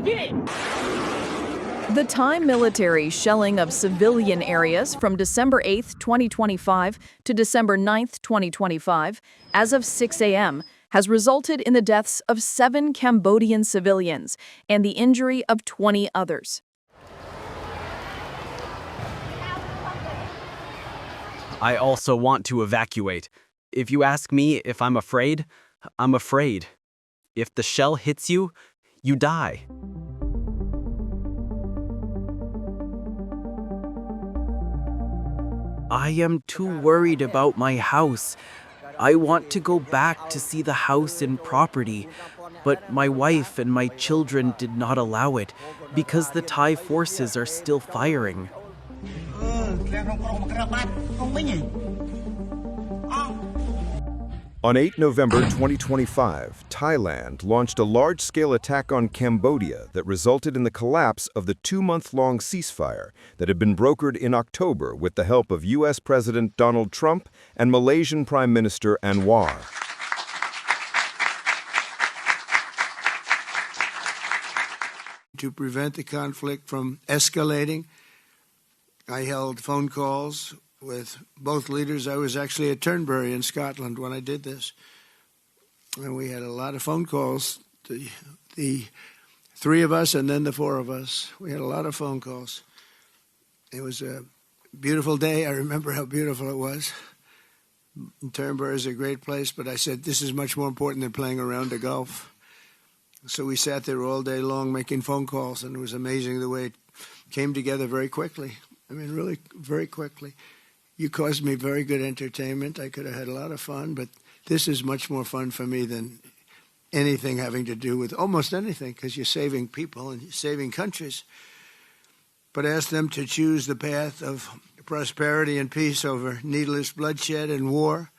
The Thai military shelling of civilian areas from December 8, 2025 to December 9, 2025, as of 6 a.m., has resulted in the deaths of 7 Cambodian civilians and the injury of 20 others. I also want to evacuate. If you ask me if I'm afraid, I'm afraid. If the shell hits you, you die. I am too worried about my house. I want to go back to see the house and property, but my wife and my children did not allow it because the Thai forces are still firing. On 8 November 2025, Thailand launched a large-scale attack on Cambodia that resulted in the collapse of the 2-month-long ceasefire that had been brokered in October with the help of U.S. President Donald Trump and Malaysian Prime Minister Anwar. To prevent the conflict from escalating, I held phone calls with both leaders. I was actually at Turnberry in Scotland when I did this. And we had a lot of phone calls, the 3 of us and then the 4 of us. We had a lot of phone calls. It was a beautiful day. I remember how beautiful it was. Turnberry is a great place, but I said, this is much more important than playing around the golf. So we sat there all day long making phone calls, and it was amazing the way it came together very quickly. I mean, really very quickly. You caused me very good entertainment. I could have had a lot of fun, but this is much more fun for me than anything having to do with almost anything, because you're saving people and you're saving countries. But ask them to choose the path of prosperity and peace over needless bloodshed and war.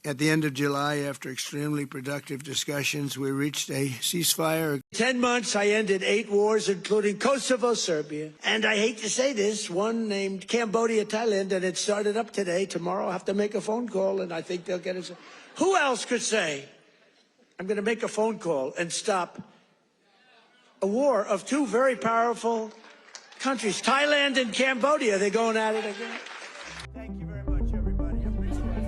At the end of July, after extremely productive discussions, we reached a ceasefire. 10 months, I ended 8 wars, including Kosovo, Serbia. And I hate to say this, one named Cambodia, Thailand, and it started up today. Tomorrow I'll have to make a phone call, and I think they'll get us. Who else could say, I'm going to make a phone call and stop a war of 2 very powerful countries, Thailand and Cambodia? They're going at it again. Thank you very much, everybody. I appreciate it.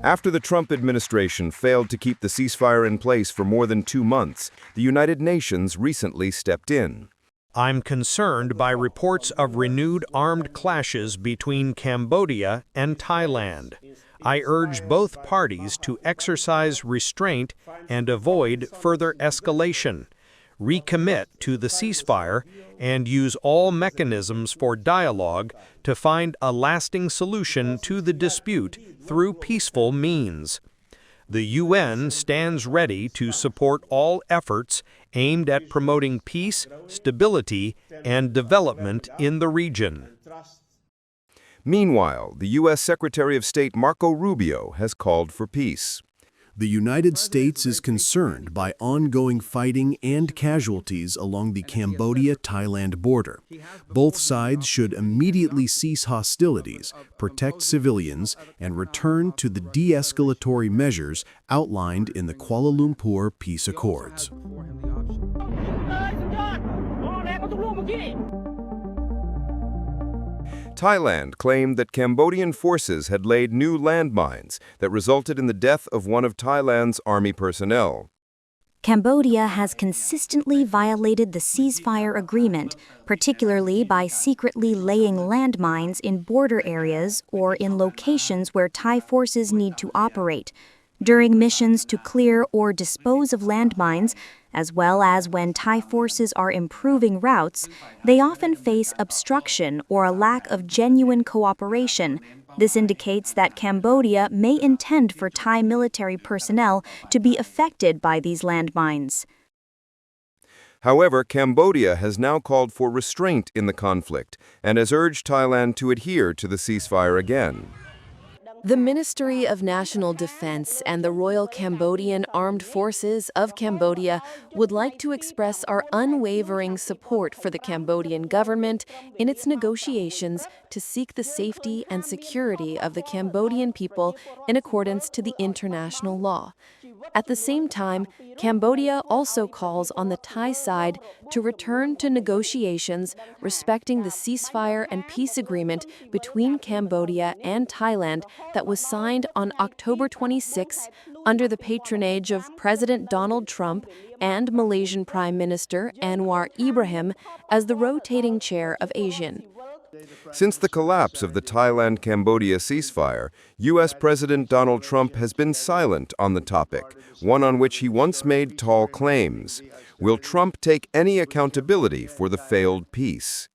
After the Trump administration failed to keep the ceasefire in place for more than 2 months, the United Nations recently stepped in. I'm concerned by reports of renewed armed clashes between Cambodia and Thailand. I urge both parties to exercise restraint and avoid further escalation, recommit to the ceasefire, and use all mechanisms for dialogue to find a lasting solution to the dispute through peaceful means. The UN stands ready to support all efforts aimed at promoting peace, stability, and development in the region. Meanwhile, the U.S. Secretary of State Marco Rubio has called for peace. The United States is concerned by ongoing fighting and casualties along the Cambodia-Thailand border. Both sides should immediately cease hostilities, protect civilians, and return to the de-escalatory measures outlined in the Kuala Lumpur Peace Accords. Thailand claimed that Cambodian forces had laid new landmines that resulted in the death of one of Thailand's army personnel. Cambodia has consistently violated the ceasefire agreement, particularly by secretly laying landmines in border areas or in locations where Thai forces need to operate. During missions to clear or dispose of landmines, as well as when Thai forces are improving routes, they often face obstruction or a lack of genuine cooperation. This indicates that Cambodia may intend for Thai military personnel to be affected by these landmines. However, Cambodia has now called for restraint in the conflict and has urged Thailand to adhere to the ceasefire again. The Ministry of National Defense and the Royal Cambodian Armed Forces of Cambodia would like to express our unwavering support for the Cambodian government in its negotiations to seek the safety and security of the Cambodian people in accordance to the international law. At the same time, Cambodia also calls on the Thai side to return to negotiations respecting the ceasefire and peace agreement between Cambodia and Thailand that was signed on October 26 under the patronage of President Donald Trump and Malaysian Prime Minister Anwar Ibrahim as the rotating chair of ASEAN. Since the collapse of the Thailand-Cambodia ceasefire, U.S. President Donald Trump has been silent on the topic, one on which he once made tall claims. Will Trump take any accountability for the failed peace?